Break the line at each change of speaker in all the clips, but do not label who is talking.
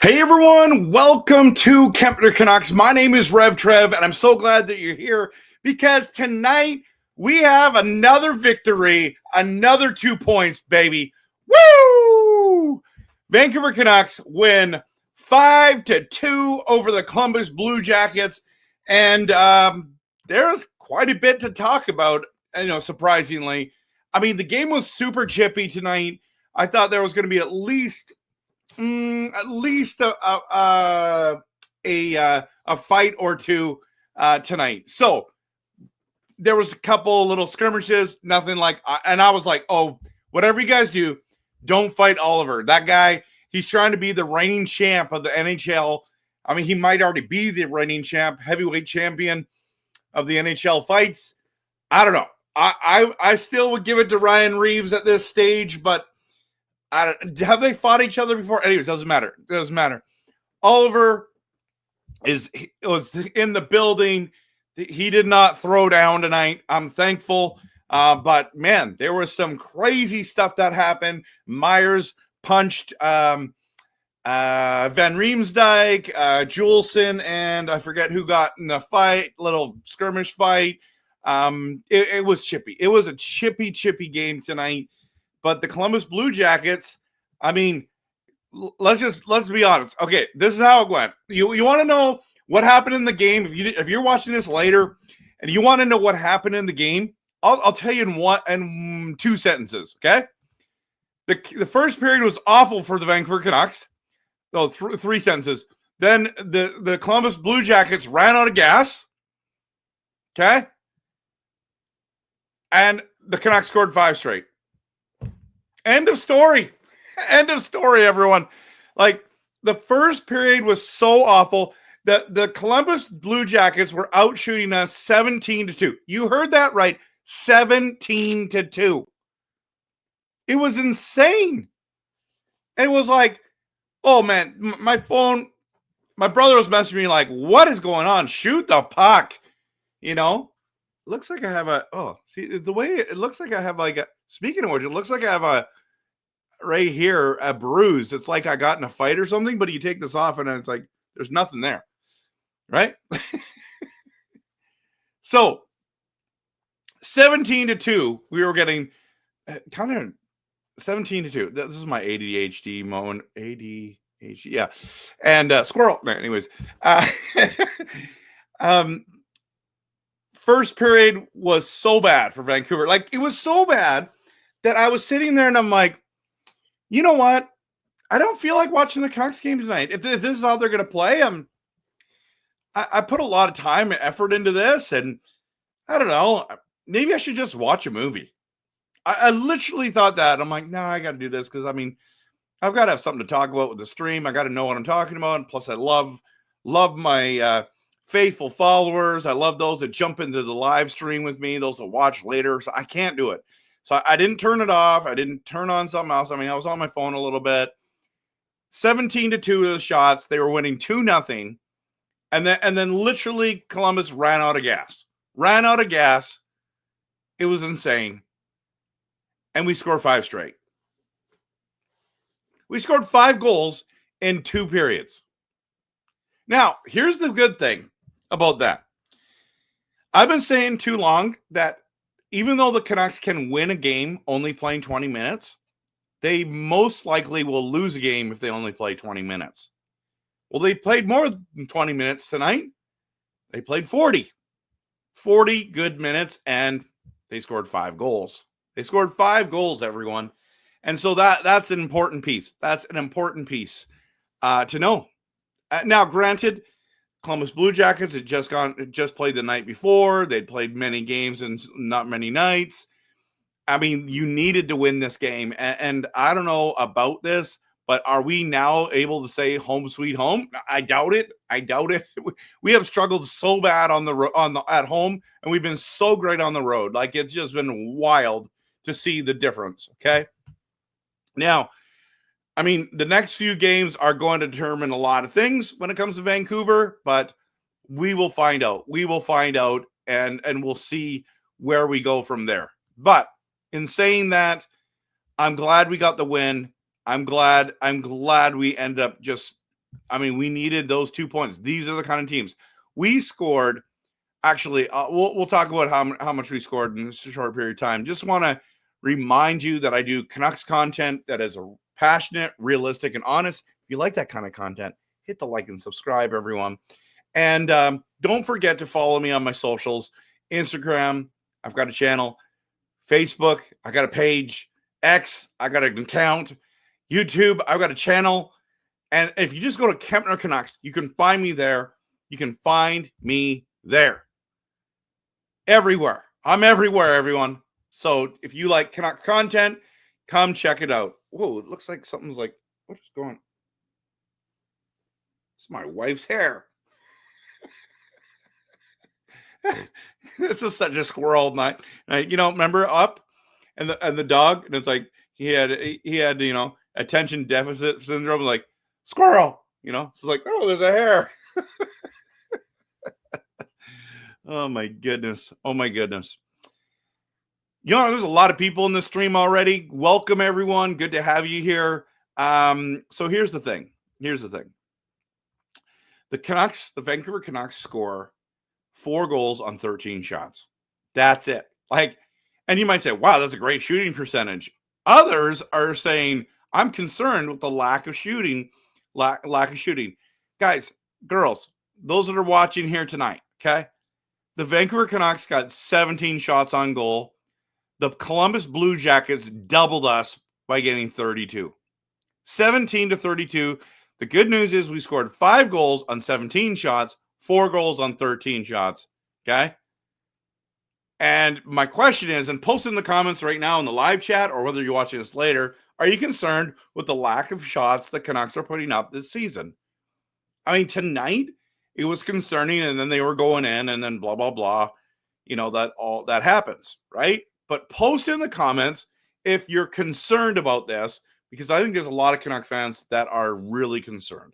Hey everyone, welcome to Kempner Canucks. My name is RevTrev, and I'm so glad that you're here because tonight we have another victory, another 2 points, baby. Woo! Vancouver Canucks win 5-2 over the Columbus Blue Jackets, and there's quite a bit to talk about, surprisingly. I mean, the game was super chippy tonight. I thought there was going to be at least a fight or two tonight. So there was a couple little skirmishes, nothing like, and I was like, oh, whatever you guys do, don't fight Oliver. That guy, he's trying to be the reigning champ of the NHL. I mean, he might already be the reigning champ, heavyweight champion of the NHL fights. I don't know. I still would give it to Ryan Reeves at this stage, but have they fought each other before? Anyways, doesn't matter. Doesn't matter. Oliver was in the building. He did not throw down tonight. I'm thankful. But man, there was some crazy stuff that happened. Myers punched Van Riemsdyk, Juleson, and I forget who got in the fight, little skirmish fight. It was chippy. It was a chippy game tonight. But the Columbus Blue Jackets, I mean, let's be honest. Okay, this is how it went. You want to know what happened in the game? If you're watching this later and you want to know what happened in the game, I'll tell you in 2 sentences. Okay, the first period was awful for the Vancouver Canucks. So 3 sentences. Then the Columbus Blue Jackets ran out of gas. Okay, and the Canucks scored 5 straight. End of story. End of story, everyone. Like, the first period was so awful that the Columbus Blue Jackets were out shooting us 17-2. You heard that right. 17-2. It was insane. It was like, oh man, my phone, my brother was messaging me like, what is going on? Shoot the puck. Looks like I have see the way it looks like I have like a, speaking of which, it looks like I have right here a bruise. It's like I got in a fight or something, but you take this off and it's like there's nothing there, right? So 17-2, we were getting kind of 17-2. This is my ADHD moment. ADHD, yeah, and squirrel. Anyways, first period was so bad for Vancouver. Like, it was so bad that I was sitting there and I'm like, you know what? I don't feel like watching the Canucks game tonight. If this is how they're going to play, I put a lot of time and effort into this, and I don't know. Maybe I should just watch a movie. I literally thought that. I'm like, no, I got to do this because, I mean, I've got to have something to talk about with the stream. I got to know what I'm talking about. Plus, I love my faithful followers. I love those that jump into the live stream with me, those that watch later. So I can't do it. So I didn't turn it off. I didn't turn on something else. I mean, I was on my phone a little bit. 17-2 of the shots. They were winning 2-0. And then literally Columbus ran out of gas. It was insane. And we scored 5 straight. We scored 5 goals in 2 periods. Now, here's the good thing about that. I've been saying too long that even though the Canucks can win a game only playing 20 minutes, they most likely will lose a game if they only play 20 minutes. Well, they played more than 20 minutes tonight. They played 40 good minutes, and they scored 5 goals. They scored 5 goals, everyone. And so that's an important piece. That's an important piece to know. Now, granted, Columbus Blue Jackets had just played the night before. They'd played many games and not many nights. I mean, you needed to win this game. And I don't know about this, but are we now able to say home sweet home? I doubt it. We have struggled so bad at home, and we've been so great on the road. Like, it's just been wild to see the difference. Okay. Now, I mean, the next few games are going to determine a lot of things when it comes to Vancouver, but we will find out. And we'll see where we go from there. But in saying that, I'm glad we got the win. I'm glad we ended up we needed those 2 points. These are the kind of teams. We scored, actually, we'll talk about how much we scored in this short period of time. Just want to remind you that I do Canucks content that is passionate, realistic, and honest. If you like that kind of content, hit the like and subscribe, everyone. And don't forget to follow me on my socials. Instagram, I've got a channel. Facebook, I got a page. X, I got an account. YouTube, I've got a channel. And if you just go to Kempner Canucks, you can find me there. You can find me there. Everywhere. I'm everywhere, everyone. So if you like Canuck content, come check it out. Whoa, it looks like something's like, what is going on? It's my wife's hair. This is such a squirrel night. Remember Up and the dog? And it's like he had attention deficit syndrome, like squirrel, So it's like, oh, there's a hair. Oh my goodness. There's a lot of people in the stream already. Welcome, everyone. Good to have you here. So here's the thing. The Vancouver Canucks score 4 goals on 13 shots. That's it. And you might say, wow, that's a great shooting percentage. Others are saying, I'm concerned with the lack of shooting. Guys, girls, those that are watching here tonight, okay? The Vancouver Canucks got 17 shots on goal. The Columbus Blue Jackets doubled us by getting 32. 17-32. The good news is we scored 5 goals on 17 shots, 4 goals on 13 shots. Okay? And my question is, and post in the comments right now in the live chat, or whether you're watching this later, are you concerned with the lack of shots the Canucks are putting up this season? I mean, tonight, it was concerning, and then they were going in, and then blah, blah, blah. That happens, right? But post in the comments if you're concerned about this, because I think there's a lot of Canuck fans that are really concerned.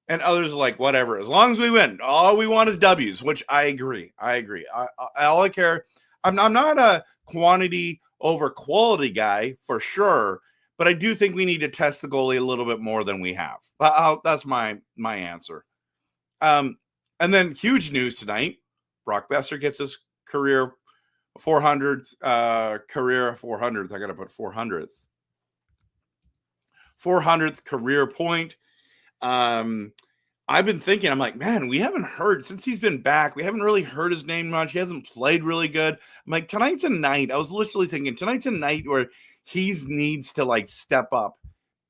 And others are like, whatever, as long as we win, all we want is W's, which I agree. All I care, I'm not a quantity over quality guy for sure, but I do think we need to test the goalie a little bit more than we have. That's my answer. And then huge news tonight, Brock Besser gets his career 400th. I got to put 400th career point. I've been thinking, I'm like, man, we haven't heard since he's been back. We haven't really heard his name much. He hasn't played really good. I'm like, tonight's a night. I was literally thinking tonight's a night where he needs to step up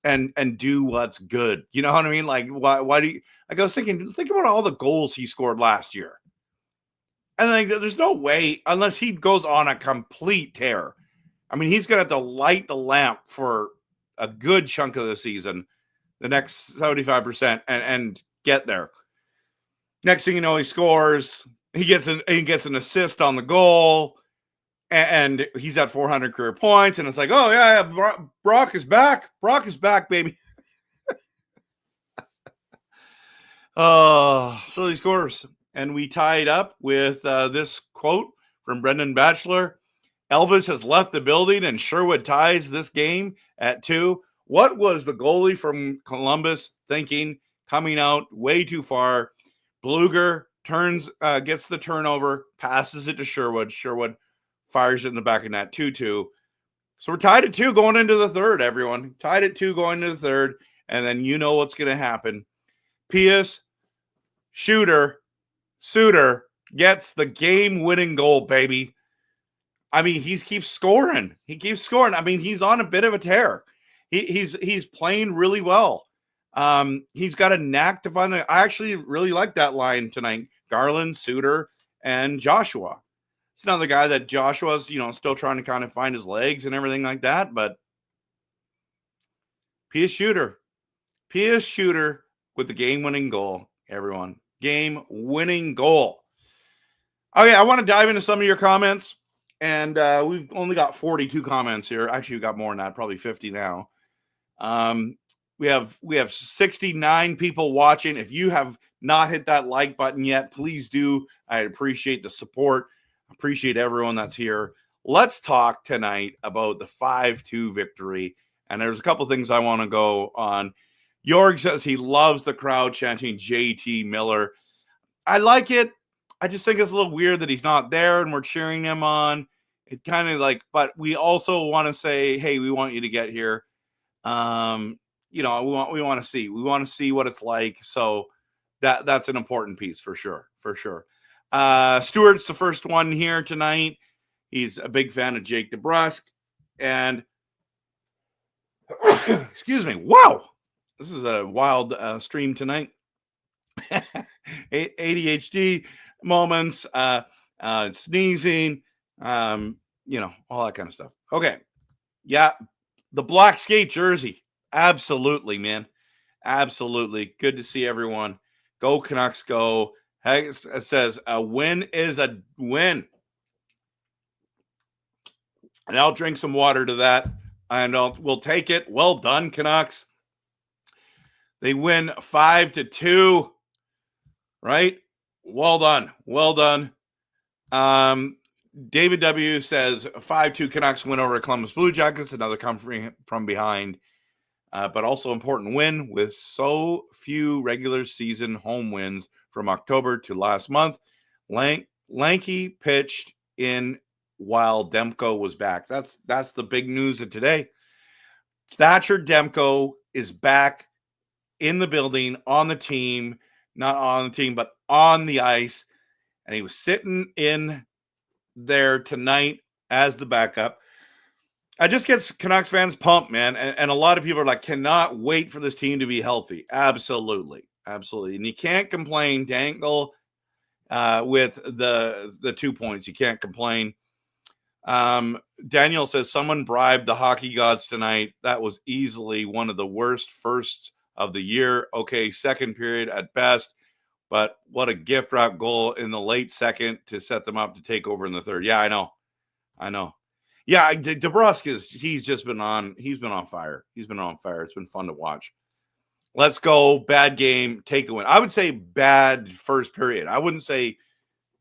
and do what's good. You know what I mean? Like, why do you, I was thinking, think about all the goals he scored last year. And there's no way, unless he goes on a complete tear. I mean, he's going to have to light the lamp for a good chunk of the season, the next 75%, and get there. Next thing you know, he scores. He gets an assist on the goal, and he's at 400 career points. And it's like, oh yeah, Brock is back. Brock is back, baby. So he scores. And we tied up with this quote from Brendan Batchelor. Elvis has left the building and Sherwood ties this game at 2. What was the goalie from Columbus thinking coming out way too far? Bluger gets the turnover, passes it to Sherwood. Sherwood fires it in the back of net, 2-2. So we're tied at 2 going into the third, everyone. Tied at 2 going into the third. And then you know what's going to happen. Pius Suter gets the game-winning goal, baby. I mean, he keeps scoring. I mean, he's on a bit of a tear. He's playing really well. He's got a knack to find I actually really like that line tonight. Garland, Suter, and Joshua. It's another guy that Joshua's, still trying to kind of find his legs and everything like that. But Pius Suter with the game-winning goal, everyone. Game-winning goal. Okay, I want to dive into some of your comments. And we've only got 42 comments here. Actually, we've got more than that, probably 50 now. We have 69 people watching. If you have not hit that like button yet, please do. I appreciate the support. Appreciate everyone that's here. Let's talk tonight about the 5-2 victory. And there's a couple things I want to go on. Jorg says he loves the crowd chanting JT Miller. I like it. I just think it's a little weird that he's not there and we're cheering him on. It kind of but we also want to say, hey, we want you to get here. We want to see what it's like. So that's an important piece for sure. Stewart's the first one here tonight. He's a big fan of Jake DeBrusk. And excuse me. Wow. This is a wild stream tonight. ADHD moments, sneezing, all that kind of stuff. Okay. Yeah. The black skate jersey. Absolutely, man. Absolutely. Good to see everyone. Go Canucks, go. It says a win is a win. And I'll drink some water to that. And we'll take it. Well done, Canucks. They win 5-2. Right? Well done. David W. says 5-2 Canucks win over Columbus Blue Jackets. Another coming from behind. But also important win with so few regular season home wins from October to last month. Lanky pitched in while Demko was back. That's the big news of today. Thatcher Demko is back in the building, on the team, not on the team, but on the ice. And he was sitting in there tonight as the backup. I just get Canucks fans pumped, man. And a lot of people are like, cannot wait for this team to be healthy. Absolutely. And you can't complain, Dangle, with the 2 points. You can't complain. Daniel says someone bribed the hockey gods tonight. That was easily one of the worst firsts of the year. Okay, second period at best. But what a gift wrap goal in the late second to set them up to take over in the third. Yeah, I know. Yeah, DeBrusk he's been on fire. It's been fun to watch. Let's go. Bad game, take the win. I would say bad first period. I wouldn't say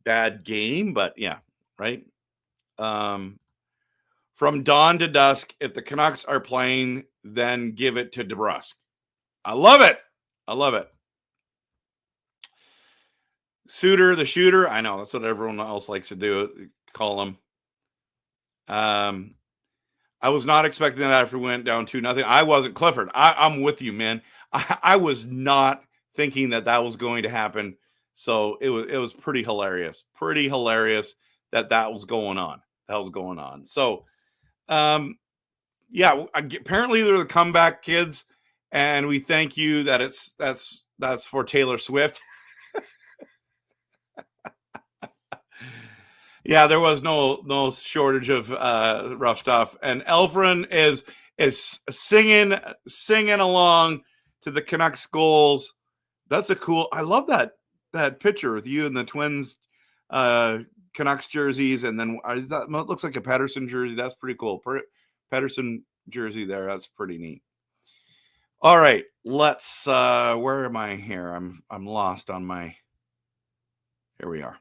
bad game, but yeah, right? From dawn to dusk, if the Canucks are playing, then give it to DeBrusk. I love it. Suter, the shooter. I know that's what everyone else likes to do. Call him. I was not expecting that after we went down 2-0. I wasn't. Clifford, I'm with you, man. I was not thinking that was going to happen. So it was pretty hilarious. That was going on. So, yeah, apparently they're the comeback kids, and we thank you that that's for Taylor Swift. Yeah, there was no shortage of rough stuff, and Elfrin is singing along to the Canucks goals. That's a cool. I love that picture with you and the Twins Canucks jerseys, and then that looks like a Pettersson jersey. That's pretty cool. Pettersson jersey there. That's pretty neat. All right, let's. Where am I here? I'm lost on my. Here we are.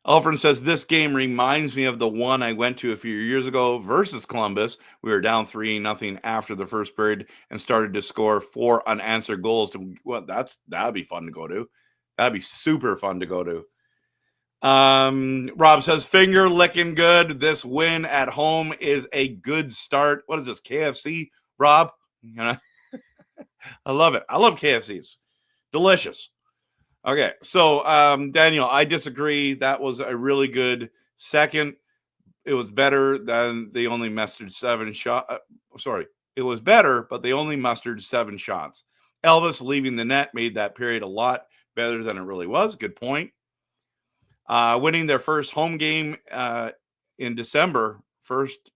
Alfred says this game reminds me of the one I went to a few years ago versus Columbus. We were down 3-0 after the first period and started to score 4 unanswered goals. That'd be fun to go to. That'd be super fun to go to. Rob says, finger licking good. This win at home is a good start. What is this, KFC, Rob? You know, I love it. I love KFCs. Delicious. Okay, so Daniel, I disagree. That was a really good second. It was better than they only mustered 7 shots. It was better, but they only mustered 7 shots. Elvis leaving the net made that period a lot better than it really was. Good point. Winning their first home game in December, first,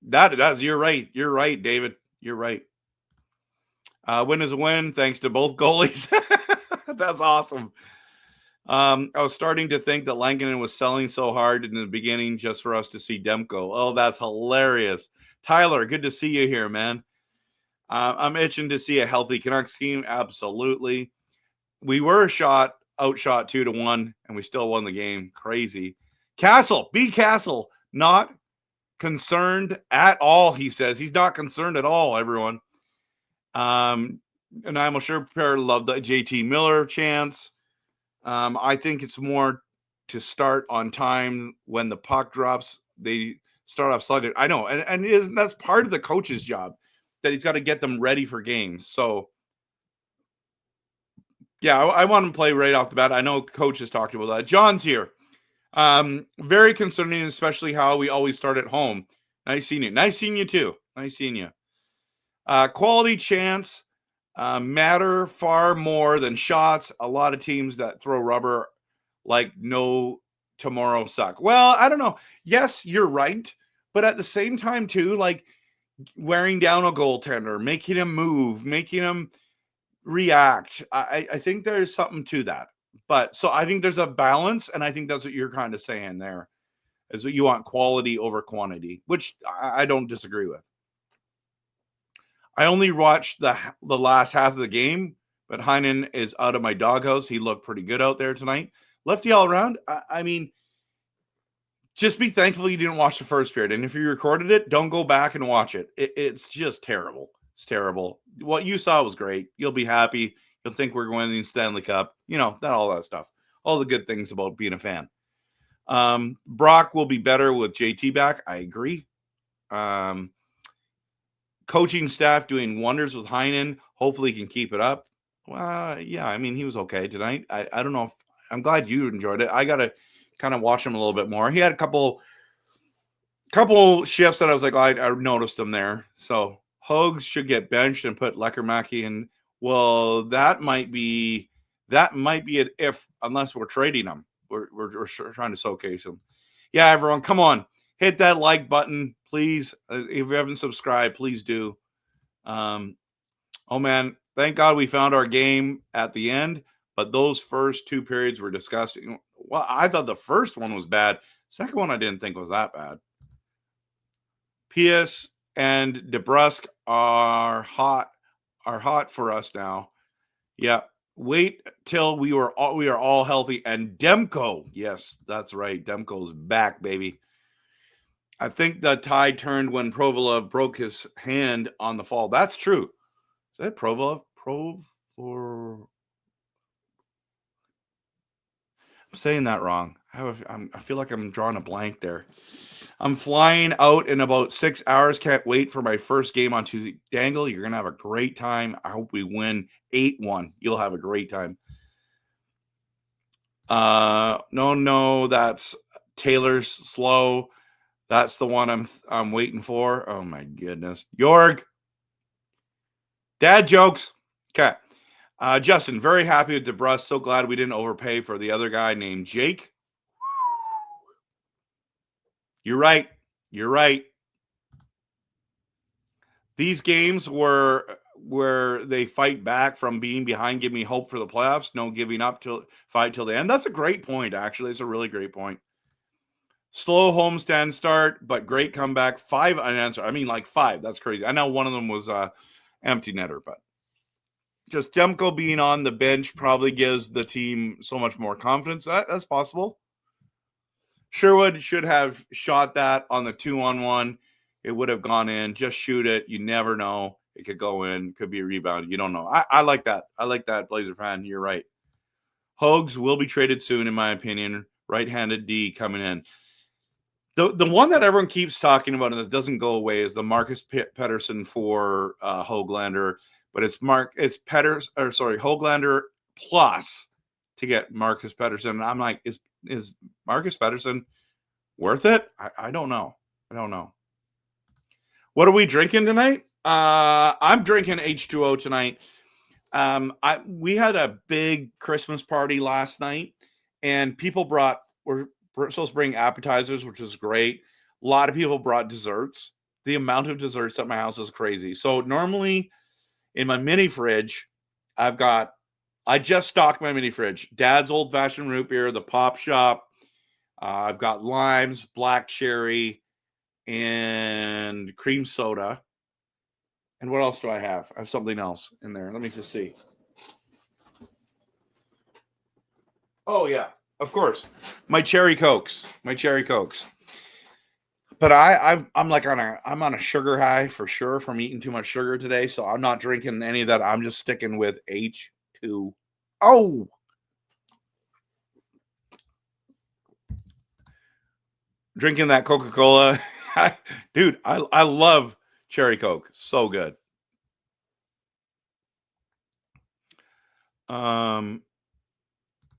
that's you're right. You're right, David. You're right. Win is a win, thanks to both goalies. That's awesome. I was starting to think that Lankinen was selling so hard in the beginning just for us to see Demko. Oh, that's hilarious. Tyler, good to see you here, man. I'm itching to see a healthy Canucks team. Absolutely. We were outshot 2-1, and we still won the game. Crazy. Castle, not concerned at all, he says. He's not concerned at all, everyone. And I'm sure prepare to love the JT Miller chance. I think it's more to start on time when the puck drops. They start off sluggish. I know, and that's part of the coach's job, that he's got to get them ready for games. So, yeah, I want him to play right off the bat. I know coach has talked about that. John's here. Very concerning, especially how we always start at home. Nice seeing you. Nice seeing you too. Nice seeing you. Quality chance matter far more than shots. A lot of teams that throw rubber like no tomorrow suck. Well, I don't know. Yes, you're right. But at the same time too, like wearing down a goaltender, making him move, making him react. I think there's something to that. But so I think there's a balance, and I think that's what you're kind of saying there, is that you want quality over quantity, which I don't disagree with. I only watched the last half of the game, but Heinen is out of my doghouse. He looked pretty good out there tonight. Lefty all around. I mean, just be thankful you didn't watch the first period. And if you recorded it, don't go back and watch it. It's just terrible. It's terrible. What you saw was great. You'll be happy. You'll think we're winning the Stanley Cup. All that stuff. All the good things about being a fan. Brock will be better with JT back. I agree. Coaching staff doing wonders with Heinen. Hopefully he can keep it up. Well, yeah, I mean, he was okay tonight. I don't know if I'm glad you enjoyed it. I got to kind of watch him a little bit more. He had a couple shifts that I was like, I noticed him there. So Hogs should get benched and put Leckermacki in. Well, that might be an if, unless we're trading him. We're trying to showcase him. Yeah, everyone, come on. Hit that like button, please. If you haven't subscribed, please do. Oh, man, thank God we found our game at the end, but those first 2 periods were disgusting. Well, I thought the first one was bad. Second one I didn't think was that bad. P.S. and DeBrusque are hot for us now. Yeah. Wait till we are all healthy. And Demko, yes, that's right. Demko's back, baby. I think the tide turned when Provorov broke his hand on the fall. That's true. Is that Provorov? I'm saying that wrong. I feel like I'm drawing a blank there. I'm flying out in about 6 hours. Can't wait for my first game on Tuesday. Dangle, you're going to have a great time. I hope we win 8-1. You'll have a great time. No, that's Taylor's slow. That's the one I'm waiting for. Oh, my goodness. Jorg. Dad jokes. Okay. Justin, very happy with DeBrusque. So glad we didn't overpay for the other guy named Jake. You're right. These games where they fight back from being behind give me hope for the playoffs. No giving up fight till the end. That's a great point, actually. It's a really great point. Slow homestand start, but great comeback. 5 unanswered. I mean, like 5. That's crazy. I know one of them was empty netter, but just Demko being on the bench probably gives the team so much more confidence. That's possible. Sherwood should have shot that on the 2-on-1. It would have gone in. Just shoot it. You never know. It could go in. Could be a rebound. You don't know. I like that. I like that, Blazer fan. You're right. Hogs will be traded soon, in my opinion. Right-handed D coming in. The one that everyone keeps talking about and that doesn't go away is the Marcus Pettersson for Höglander, but it's Höglander plus to get Marcus Pettersson. And I'm like, is Marcus Pettersson worth it? I don't know. What are we drinking tonight? I'm drinking H2O tonight. We had a big Christmas party last night, and people were supposed to bring appetizers, which was great. A lot of people brought desserts. The amount of desserts at my house is crazy. So normally in my mini fridge, I just stocked my mini fridge. Dad's old fashioned root beer, the Pop Shop. I've got limes, black cherry, and cream soda. And what else do I have? I have something else in there. Let me just see. Oh yeah, of course. My cherry cokes. But I'm on a sugar high for sure from eating too much sugar today, so I'm not drinking any of that. I'm just sticking with H2O. Drinking that Coca-Cola. Dude, I love cherry Coke. So good.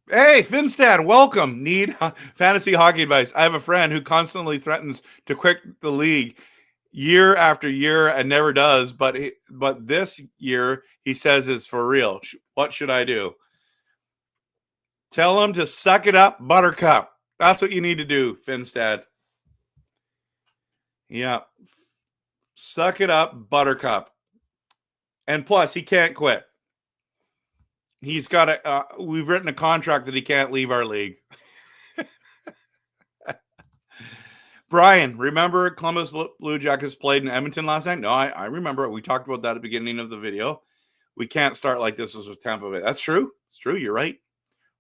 Hey, Finstad, welcome. Need fantasy hockey advice. I have a friend who constantly threatens to quit the league year after year and never does, but this year he says it's for real. What should I do? Tell him to suck it up, Buttercup. That's what you need to do, Finstad. Yeah. Suck it up, Buttercup. And plus, he can't quit. He's got we've written a contract that he can't leave our league. Brian, remember Columbus Blue Jackets played in Edmonton last night? No, I remember it. We talked about that at the beginning of the video. We can't start like this with Tampa Bay. That's true. It's true. You're right.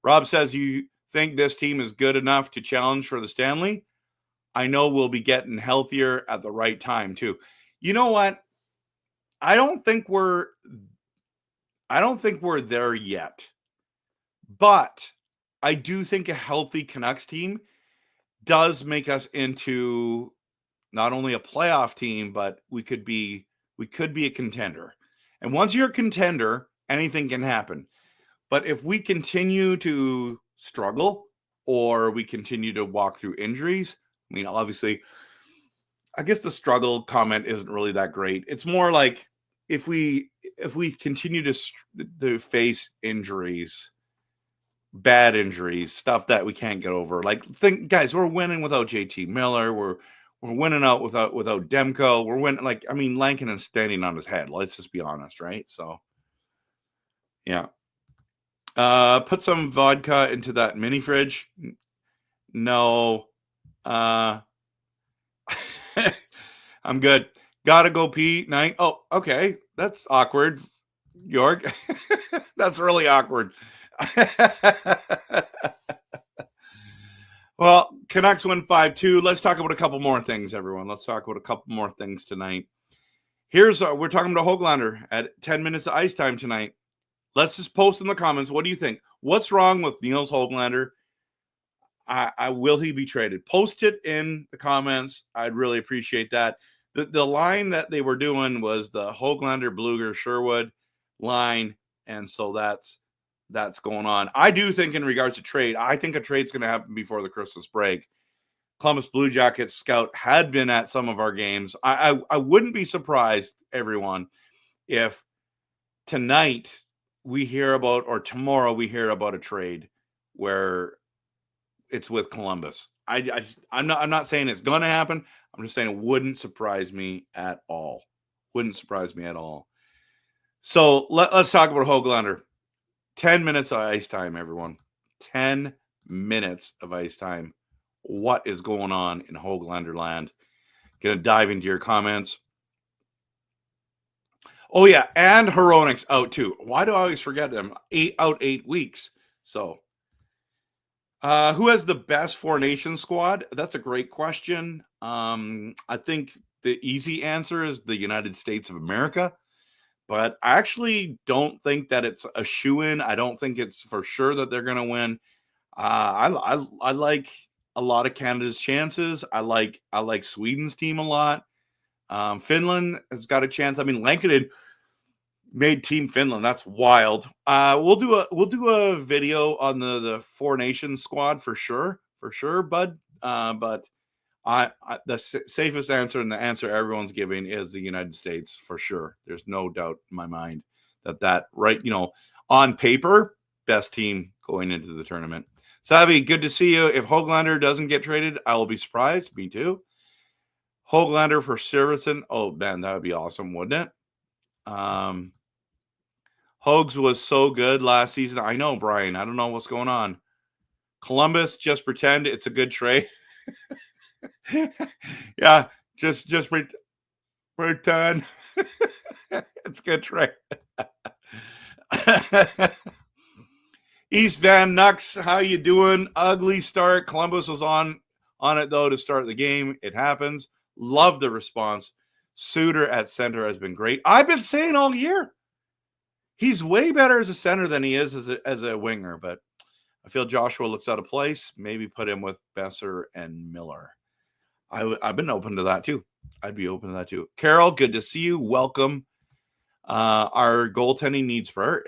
Rob says, you think this team is good enough to challenge for the Stanley? I know we'll be getting healthier at the right time too. You know what? I don't think we're there yet. But I do think a healthy Canucks team does make us into not only a playoff team, but we could be a contender. And once you're a contender, anything can happen. But if we continue to struggle or we continue to walk through injuries, I mean, obviously, I guess the struggle comment isn't really that great. It's more like if we continue to face injuries, bad injuries, stuff that we can't get over. Like, guys, we're winning without JT Miller. We're winning out without Demko. We're winning. Like, I mean, Lankinen is standing on his head. Let's just be honest, right? So, yeah. Put some vodka into that mini fridge. No. I'm good. Gotta go pee. Night. Oh, okay. That's awkward, York. That's really awkward. Well, Canucks win 5-2. Let's talk about a couple more things, everyone. Let's talk about a couple more things tonight. We're talking about Höglander at 10 minutes of ice time tonight. Let's just post in the comments. What do you think? What's wrong with Nils Höglander? Will he be traded? Post it in the comments. I'd really appreciate that. The line that they were doing was the Höglander, Bluger, Sherwood line, and so that's going on. I do think in regards to trade, I think a trade's going to happen before the Christmas break. Columbus Blue Jackets scout had been at some of our games. I wouldn't be surprised, everyone, if tonight we hear about, or tomorrow we hear about a trade where it's with Columbus. I'm not saying it's going to happen. I'm just saying it wouldn't surprise me at all. Wouldn't surprise me at all. So let's talk about Höglander. 10 minutes of ice time, everyone. 10 minutes of ice time. What is going on in Höglander land? Gonna dive into your comments. Oh yeah, and Hronik's out too. Why do I always forget them? 8 weeks. So who has the best Four Nations squad? That's a great question. I think the easy answer is the United States of America. but I actually don't think that it's a shoo-in. I don't think it's for sure that they're going to win. I like a lot of Canada's chances. I like Sweden's team a lot. Finland has got a chance. I mean, Lankinen made Team Finland. That's wild. We'll do a video on the Four Nations squad for sure, bud. But the safest answer, and the answer everyone's giving, is the United States for sure. There's no doubt in my mind that right, on paper, best team going into the tournament. Savvy, good to see you. If Höglander doesn't get traded, I will be surprised. Me too. Höglander for Sivertsen. Oh man, that would be awesome, wouldn't it? Hogs was so good last season. I know, Brian. I don't know what's going on. Columbus, just pretend it's a good trade. Yeah, just pretend it's a good trade. East Van Nux, how you doing? Ugly start. Columbus was on it though to start the game. It happens. Love the response. Suter at center has been great. I've been saying all year, he's way better as a center than he is as a winger, but I feel Joshua looks out of place. Maybe put him with Besser and Miller. I've been open to that too. I'd be open to that too. Carol, good to see you. Welcome. Our goaltending needs prayer.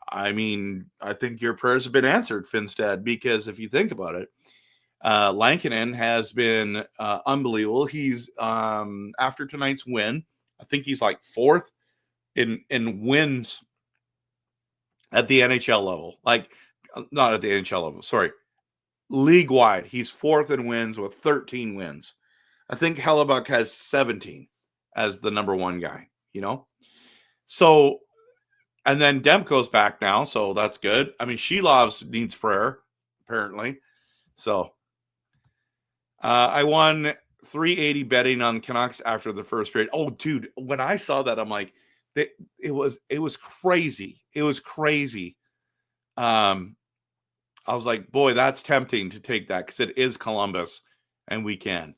I think your prayers have been answered, Finstad, because if you think about it, Lankinen has been unbelievable. He's after tonight's win, I think he's like fourth in wins at the NHL level. Like, not at the NHL level, sorry. League wide, he's fourth in wins with 13 wins. I think Hellebuck has 17 as the number one guy, So, and then Demko's back now, so that's good. I mean, Shelovs needs prayer, apparently. So, I won $380 betting on Canucks after the first period. Oh, dude, when I saw that, I'm like, it was crazy. It was crazy. I was like, boy, that's tempting to take that because it is Columbus and we can.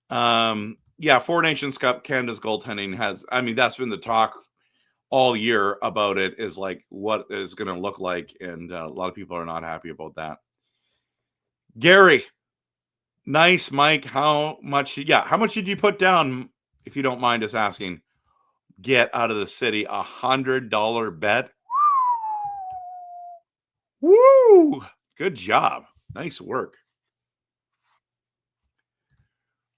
Four Nations Cup, Canada's goaltending that's been the talk all year about it, is like what is going to look like. And a lot of people are not happy about that. Gary, nice, Mike. How much did you put down, if you don't mind us asking? Get out of the city, $100 bet. Woo! Good job. Nice work.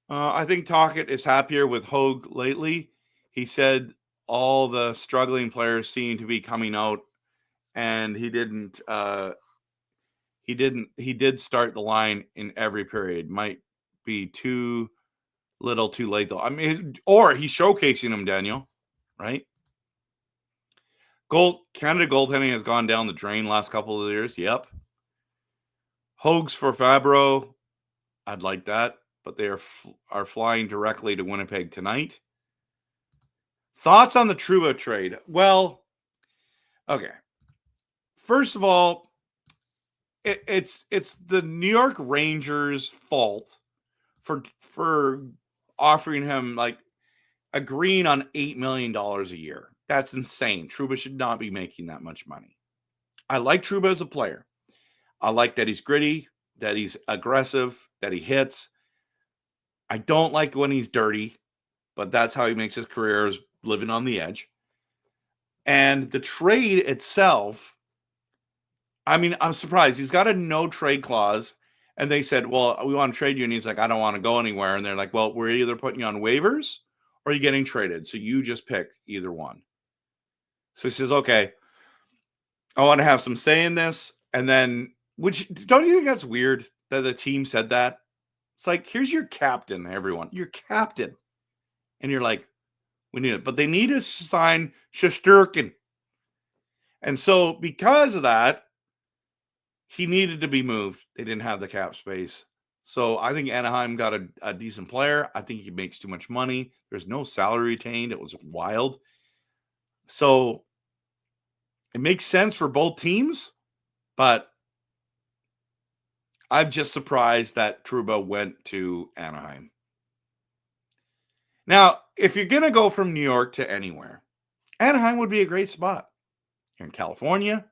I think Tocchet is happier with Hogue lately. He said all the struggling players seem to be coming out, and he did start the line in every period. Might be too little too late though. I mean, or he's showcasing them, Daniel, right? Canada goaltending has gone down the drain last couple of years. Yep. Hogues for Fabro. I'd like that, but they are flying directly to Winnipeg tonight. Thoughts on the Trouba trade? Well, okay. First of all, it's the New York Rangers' fault for offering him, like, agreeing on $8 million a year. That's insane. Trouba should not be making that much money. I like Trouba as a player. I like that he's gritty, that he's aggressive, that he hits. I don't like when he's dirty, but that's how he makes his career, is living on the edge. And the trade itself, I'm surprised. He's got a no trade clause, and they said, well, we want to trade you. And he's like, I don't want to go anywhere. And they're like, well, we're either putting you on waivers or you're getting traded. So you just pick either one. So he says, okay, I want to have some say in this. And then, which, don't you think that's weird that the team said that? It's like, here's your captain, everyone. Your captain. And you're like, we need it. But they need to sign Shesterkin. And so because of that, he needed to be moved. They didn't have the cap space. So I think Anaheim got a decent player. I think he makes too much money. There's no salary retained. It was wild. So it makes sense for both teams, but I'm just surprised that Trouba went to Anaheim. Now, if you're going to go from New York to anywhere, Anaheim would be a great spot. You're in California.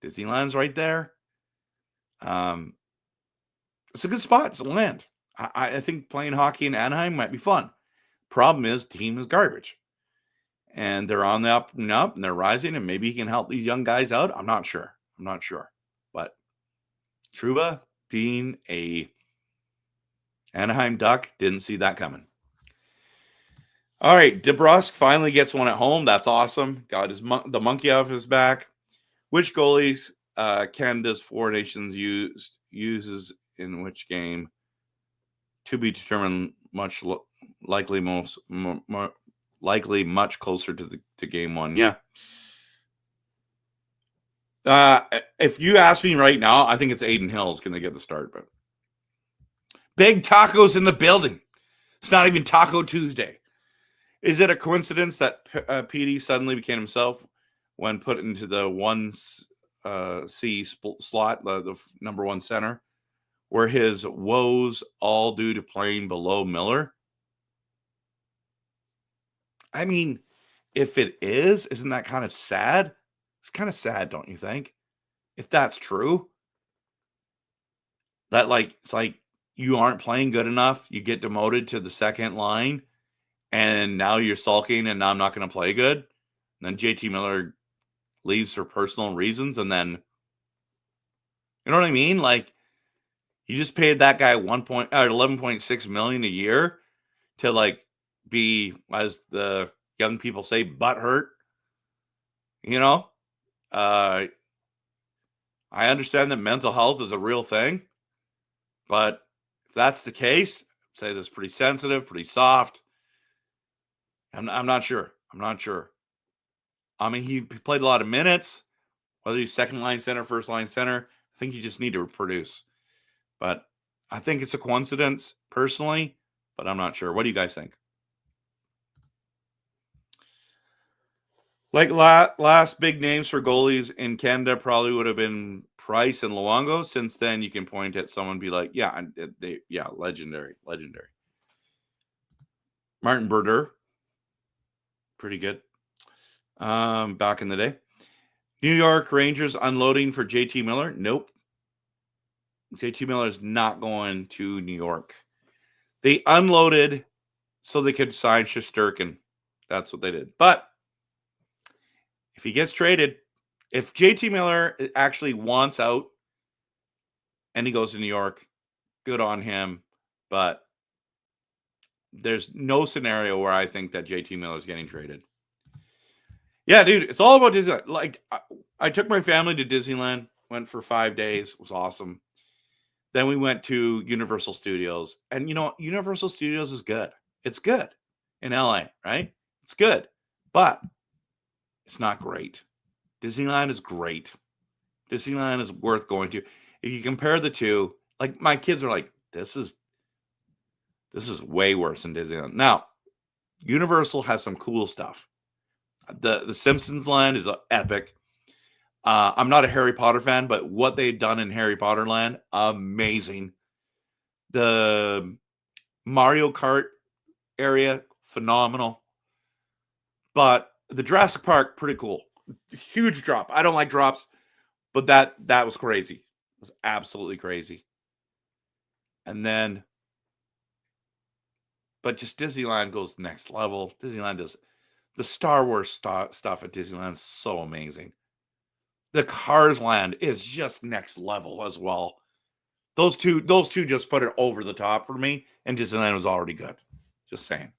Disneyland's right there. It's a good spot. It's a land. I think playing hockey in Anaheim might be fun. Problem is, the team is garbage. And they're on the up and up, and they're rising, and maybe he can help these young guys out. I'm not sure. But Trouba being a Anaheim Duck, didn't see that coming. All right, DeBrusk finally gets one at home. That's awesome. Got the monkey off his back. Which goalies Canada's Four Nations uses in which game? To be determined. Much likely much closer to game one. Yeah. If you ask me right now, I think it's Aiden Hill is going to get the start. But Big Tacos in the building. It's not even Taco Tuesday. Is it a coincidence that PD suddenly became himself when put into the 1C slot, the number one center? Were his woes all due to playing below Miller? I mean, if it is, isn't that kind of sad? It's kind of sad, don't you think? If that's true, that it's like you aren't playing good enough, you get demoted to the second line, and now you're sulking, and now I'm not going to play good. And then JT Miller leaves for personal reasons, and then, you know what I mean? Like, you just paid that guy $11.6 million a year to be, as the young people say, butthurt. You know, I understand that mental health is a real thing, but if that's the case, I'd say that's pretty sensitive, pretty soft. I'm not sure. I mean, he played a lot of minutes, whether he's second line center, first line center. I think you just need to produce. But I think it's a coincidence, personally, but I'm not sure. What do you guys think? Last big names for goalies in Canada probably would have been Price and Luongo. Since then, you can point at someone and be like, legendary. Martin Brodeur, pretty good. Back in the day. New York Rangers unloading for JT Miller. Nope. JT Miller is not going to New York. They unloaded so they could sign Shesterkin. That's what they did. But if he gets traded, if JT Miller actually wants out and he goes to New York, good on him. But there's no scenario where I think that JT Miller is getting traded. Yeah, dude, it's all about Disneyland. Like, I took my family to Disneyland, went for 5 days. It was awesome. Then we went to Universal Studios. And, Universal Studios is good. It's good in LA, right? It's good. But it's not great. Disneyland is great. Disneyland is worth going to. If you compare the two, like, my kids are like, this is way worse than Disneyland. Now, Universal has some cool stuff. The Simpsons land is epic. I'm not a Harry Potter fan, but what they've done in Harry Potter land, amazing. The Mario Kart area, phenomenal. But the Jurassic Park, pretty cool. Huge drop. I don't like drops, but that was crazy. It was absolutely crazy. And then, but just Disneyland goes next level. Disneyland does the Star Wars stuff at Disneyland is so amazing. The Cars land is just next level as well. Those two just put it over the top for me, and Disneyland was already good. Just saying.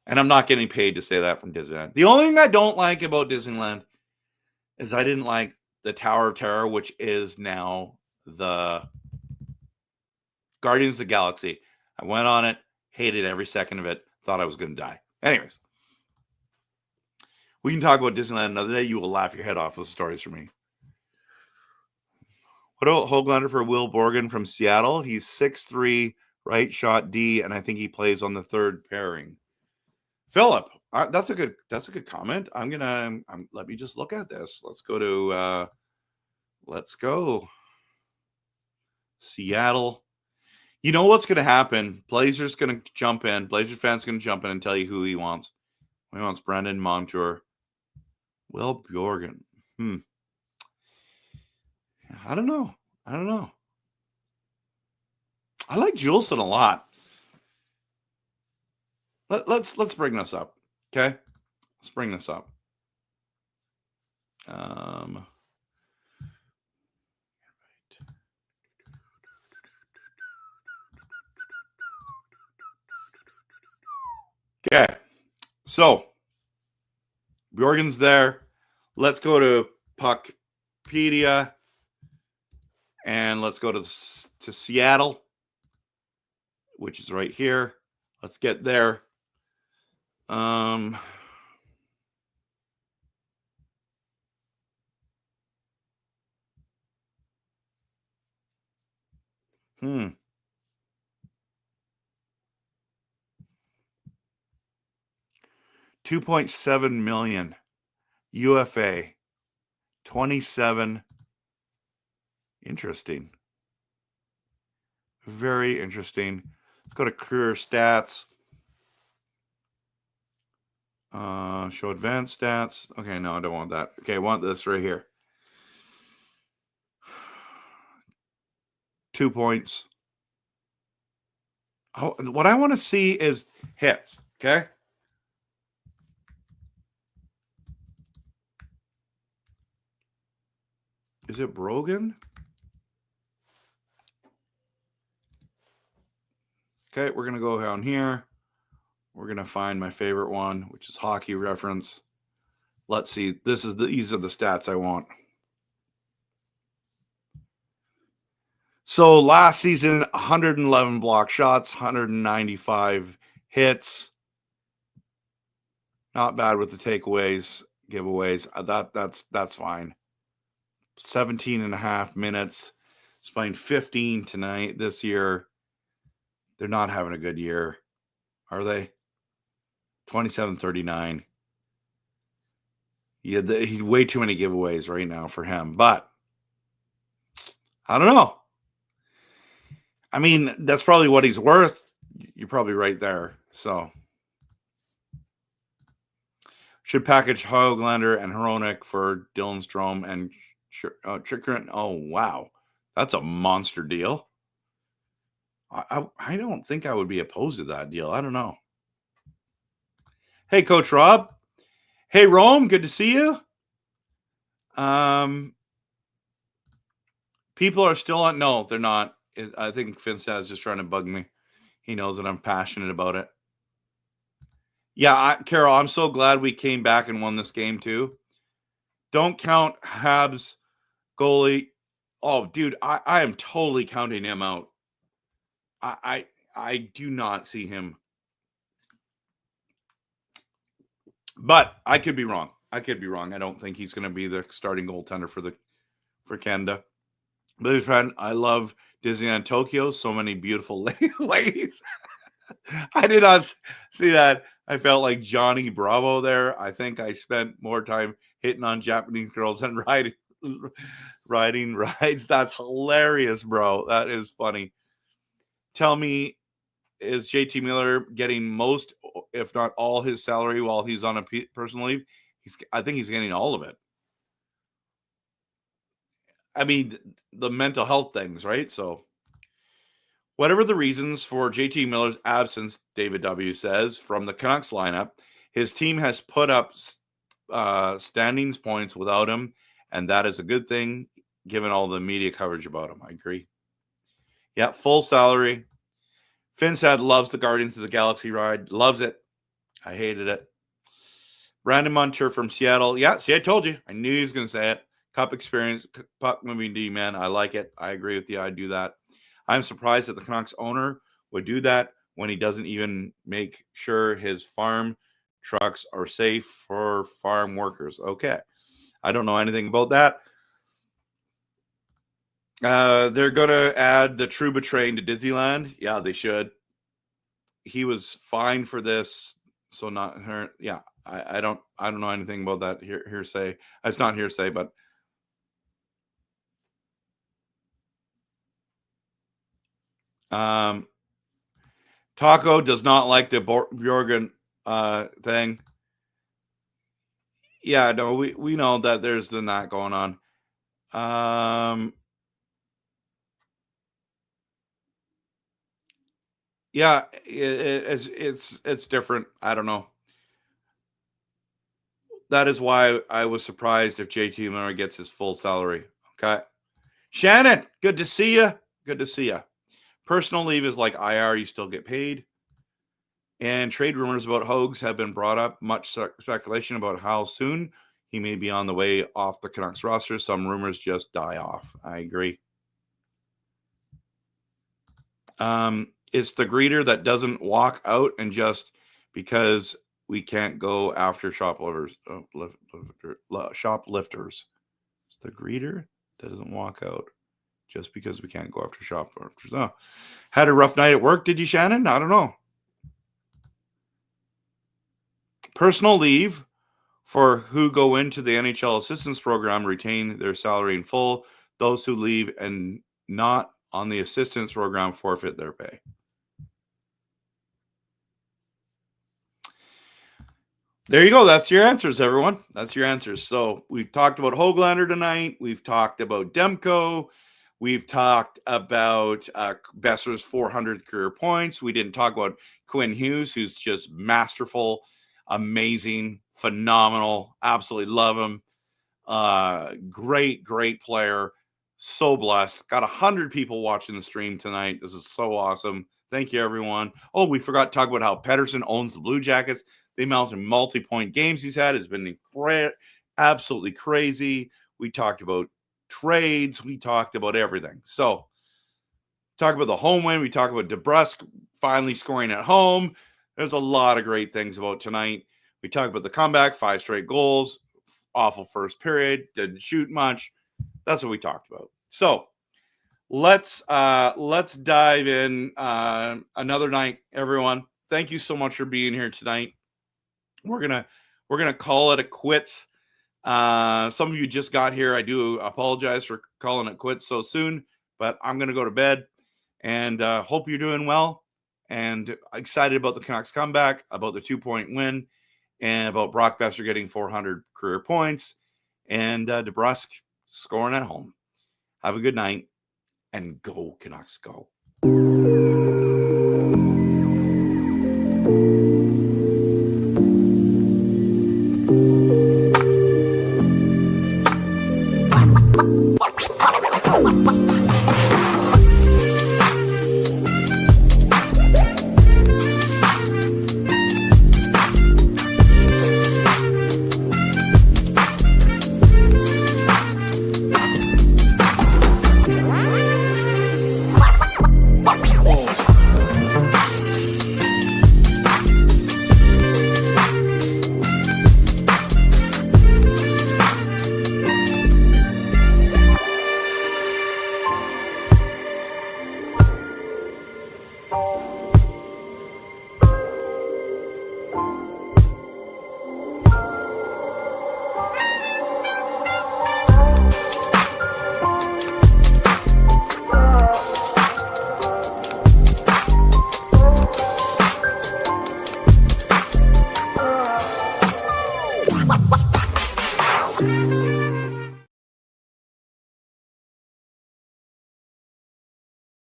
And I'm not getting paid to say that from Disneyland. The only thing I don't like about Disneyland is I didn't like the Tower of Terror, which is now the Guardians of the Galaxy. I went on it, hated every second of it, thought I was going to die. Anyways. We can talk about Disneyland another day. You will laugh your head off with stories from me. What about Hoglander for Will Borgen from Seattle? He's 6'3", right shot D, and I think he plays on the third pairing. Philip, that's a good comment. Let me just look at this. Let's go Seattle. You know what's going to happen? Blazers going to jump in. Blazer fans going to jump in and tell you who he wants. He wants Brendan Montour. Will Bjorgen. I don't know. I like Juleson a lot. Let's bring this up. Okay? Let's bring this up. Okay. So Bjorgen's there. Let's go to Puckpedia and let's go to Seattle, which is right here. Let's get there. 2.7 million UFA 27. Interesting. Very interesting. Let's go to career stats. Show advanced stats. Okay, no, I don't want that. Okay, I want this right here. 2 points. Oh, what I want to see is hits. Okay. Is it Brogan? Okay, we're going to go down here. We're going to find my favorite one, which is hockey reference. Let's see. These are the stats I want. So last season, 111 block shots, 195 hits. Not bad with the takeaways, giveaways. That's fine. 17 and a half minutes. He's playing 15 tonight this year. They're not having a good year, are they? 27-39. Yeah, he's way too many giveaways right now for him. But I don't know. I mean, that's probably what he's worth. You're probably right there. So should package Höglander and Hronek for Dylan Strome and Chikrin. Oh, wow. That's a monster deal. I don't think I would be opposed to that deal. I don't know. Hey, Coach Rob. Hey, Rome. Good to see you. People are still on. No, they're not. I think Finstad is just trying to bug me. He knows that I'm passionate about it. Yeah, Carol, I'm so glad we came back and won this game too. Don't count Habs goalie. Oh, dude, I am totally counting him out. I do not see him. But I could be wrong. I don't think he's going to be the starting goaltender for Canada. But friend, I love Disneyland Tokyo. So many beautiful ladies. I did not see that. I felt like Johnny Bravo there. I think I spent more time hitting on Japanese girls than riding rides. That's hilarious, bro. That is funny. Tell me, is JT Miller getting most, if not all, his salary while he's on a personal leave? I think he's getting all of it. I mean, the mental health things, right? So whatever the reasons for JT Miller's absence, David W. says, from the Canucks lineup, his team has put up standings points without him, and that is a good thing given all the media coverage about him. I agree. Yeah, full salary. Finstad loves the Guardians of the Galaxy ride. Loves it. I hated it. Brandon Muncher from Seattle. Yeah, see, I told you. I knew he was going to say it. Cup experience, puck moving D, man. I like it. I agree with you. I do that. I'm surprised that the Canucks owner would do that when he doesn't even make sure his farm trucks are safe for farm workers. Okay. I don't know anything about that. They're going to add the Trouba train to Disneyland. Yeah, they should. He was fine for this. So not her. Yeah. I don't know anything about that hearsay. It's not hearsay, but Taco does not like the Bjorgen thing. Yeah, no, we know that there's that going on. Yeah, it's different. I don't know. That is why I was surprised if JT Miller gets his full salary. Okay. Shannon, good to see you. Good to see you. Personal leave is like IR, you still get paid. And trade rumors about Hogues have been brought up. Much speculation about how soon he may be on the way off the Canucks roster. Some rumors just die off. I agree. It's the greeter that doesn't walk out and just because we can't go after shoplifters. Shoplifters. It's the greeter that doesn't walk out just because we can't go after shoplifters. Oh. Had a rough night at work, did you, Shannon? I don't know. Personal leave for who go into the NHL assistance program retain their salary in full. Those who leave and not on the assistance program forfeit their pay. There you go. That's your answers, everyone. That's your answers. So we've talked about Höglander tonight. We've talked about Demko. We've talked about Besser's 400 career points. We didn't talk about Quinn Hughes, who's just masterful, amazing, phenomenal. Absolutely love him. Great player. So blessed. Got 100 people watching the stream tonight. This is so awesome. Thank you, everyone. Oh, we forgot to talk about how Pettersson owns the Blue Jackets. The amount of multi-point games he's had has been absolutely crazy. We talked about trades. We talked about everything. So, talk about the home win. We talked about DeBrusk finally scoring at home. There's a lot of great things about tonight. We talked about the comeback, 5 straight goals, awful first period, didn't shoot much. That's what we talked about. So, let's dive in another night, everyone. Thank you so much for being here tonight. We're gonna call it a quits. Some of you just got here. I do apologize for calling it quits so soon, but I'm gonna go to bed and hope you're doing well and excited about the Canucks comeback, about the 2-point win, and about Brock Besser getting 400 career points and DeBrusk scoring at home. Have a good night and go Canucks, go.